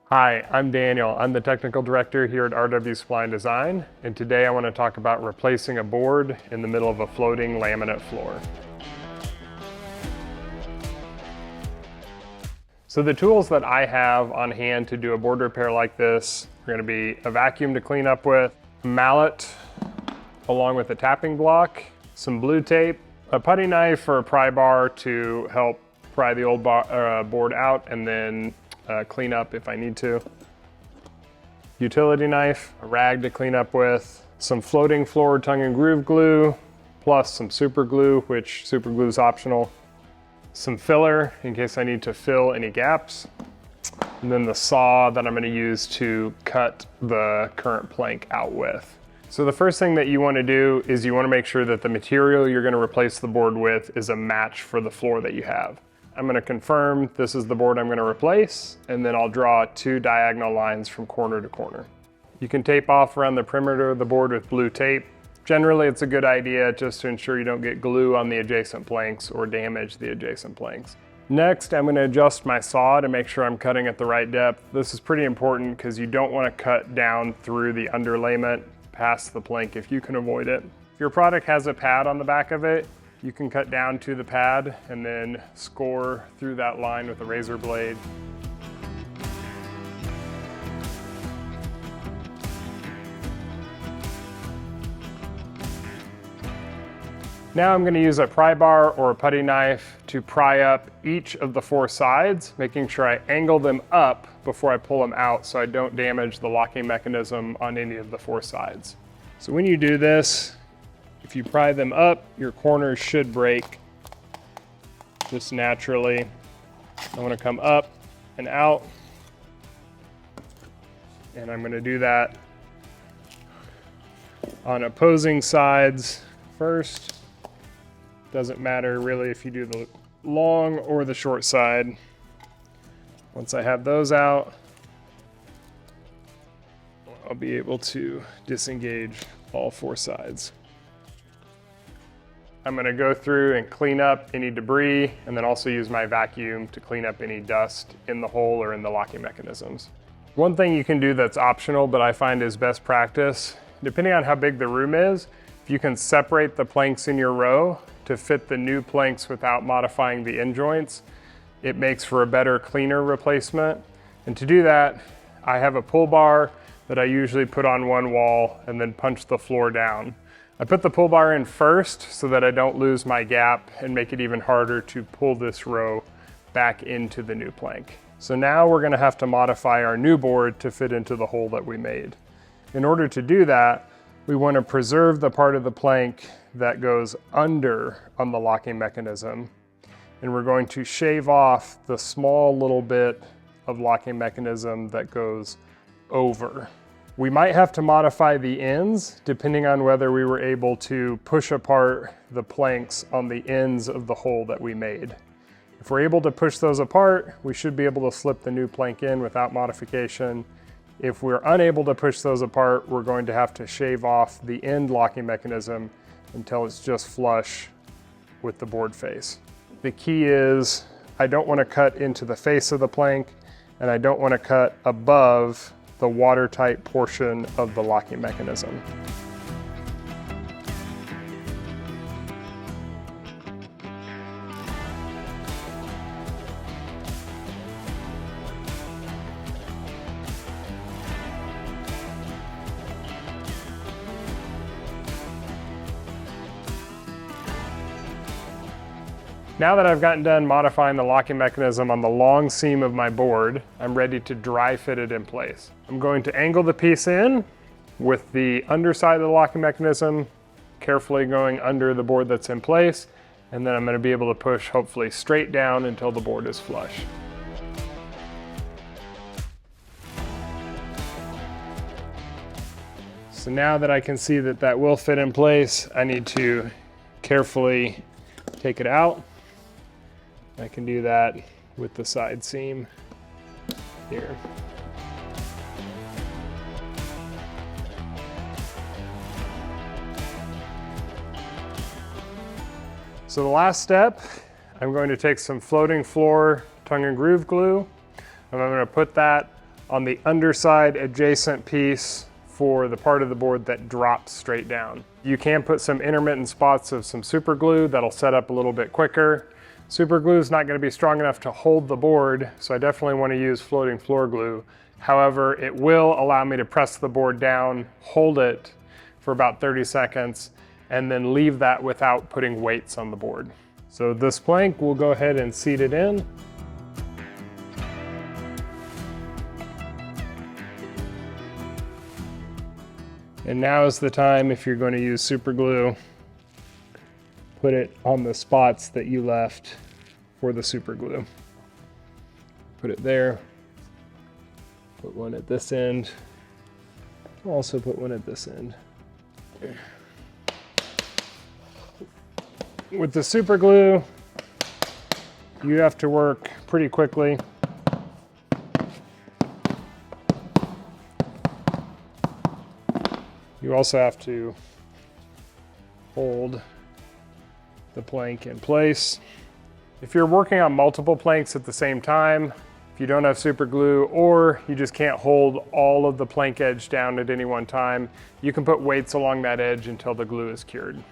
Hi, I'm Daniel. I'm the technical director here at RW Supply and Design, and today I want to talk about replacing a board in the middle of a floating laminate floor. So the tools that I have on hand to do a board repair like this are going to be a vacuum to clean up with, a mallet along with a tapping block, some blue tape, a putty knife or a pry bar to help pry the old board out and then clean up if I need to. Utility knife, a rag to clean up with, some floating floor tongue and groove glue, plus some super glue, which super glue is optional, some filler in case I need to fill any gaps, and then the saw that I'm going to use to cut the current plank out with. So the first thing that you want to do is you want to make sure that the material you're going to replace the board with is a match for the floor that you have. I'm going to confirm this is the board I'm going to replace, and then I'll draw 2 diagonal lines from corner to corner. You can tape off around the perimeter of the board with blue tape. Generally, it's a good idea just to ensure you don't get glue on the adjacent planks or damage the adjacent planks. Next, I'm going to adjust my saw to make sure I'm cutting at the right depth. This is pretty important because you don't want to cut down through the underlayment past the plank if you can avoid it. If your product has a pad on the back of it, you can cut down to the pad and then score through that line with a razor blade. Now I'm going to use a pry bar or a putty knife to pry up each of the 4 sides, making sure I angle them up before I pull them out so I don't damage the locking mechanism on any of the 4 sides. So when you do this, if you pry them up, your corners should break just naturally. I want to come up and out, and I'm going to do that on opposing sides first. Doesn't matter really if you do the long or the short side. Once I have those out, I'll be able to disengage all 4 sides. I'm going to go through and clean up any debris and then also use my vacuum to clean up any dust in the hole or in the locking mechanisms. One thing you can do that's optional but I find is best practice, depending on how big the room is, if you can separate the planks in your row to fit the new planks without modifying the end joints, it makes for a better, cleaner replacement. And to do that, I have a pull bar that I usually put on one wall and then punch the floor down. I put the pull bar in first so that I don't lose my gap and make it even harder to pull this row back into the new plank. So now we're going to have to modify our new board to fit into the hole that we made. In order to do that, we want to preserve the part of the plank that goes under on the locking mechanism, and we're going to shave off the small little bit of locking mechanism that goes over. We might have to modify the ends depending on whether we were able to push apart the planks on the ends of the hole that we made. If we're able to push those apart, we should be able to slip the new plank in without modification. If we're unable to push those apart, we're going to have to shave off the end locking mechanism until it's just flush with the board face. The key is I don't want to cut into the face of the plank, and I don't want to cut above the watertight portion of the locking mechanism. Now that I've gotten done modifying the locking mechanism on the long seam of my board, I'm ready to dry fit it in place. I'm going to angle the piece in with the underside of the locking mechanism carefully going under the board that's in place, and then I'm going to be able to push hopefully straight down until the board is flush. So now that I can see that that will fit in place, I need to carefully take it out. I can do that with the side seam here. So the last step, I'm going to take some floating floor tongue and groove glue, and I'm going to put that on the underside adjacent piece for the part of the board that drops straight down. You can put some intermittent spots of some super glue that'll set up a little bit quicker. Super glue is not going to be strong enough to hold the board, so I definitely want to use floating floor glue. However, it will allow me to press the board down, hold it for about 30 seconds, and then leave that without putting weights on the board. So this plank, we'll go ahead and seat it in. And now is the time, if you're going to use super glue, put it on the spots that you left for the super glue. Put it there, put one at this end, also put one at this end. With the super glue, you have to work pretty quickly. You also have to hold the plank in place. If you're working on multiple planks at the same time, if you don't have super glue or you just can't hold all of the plank edge down at any one time, you can put weights along that edge until the glue is cured.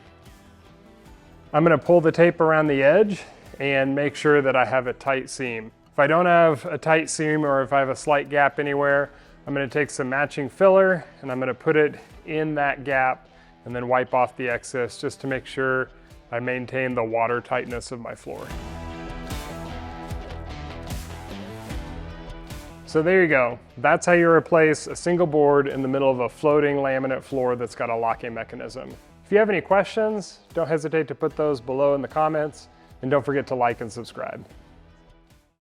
I'm going to pull the tape around the edge and make sure that I have a tight seam. If I don't have a tight seam or if I have a slight gap anywhere, I'm going to take some matching filler and I'm going to put it in that gap and then wipe off the excess just to make sure I maintain the water tightness of my floor. So there you go. That's how you replace a single board in the middle of a floating laminate floor that's got a locking mechanism. If you have any questions, don't hesitate to put those below in the comments, and don't forget to like and subscribe.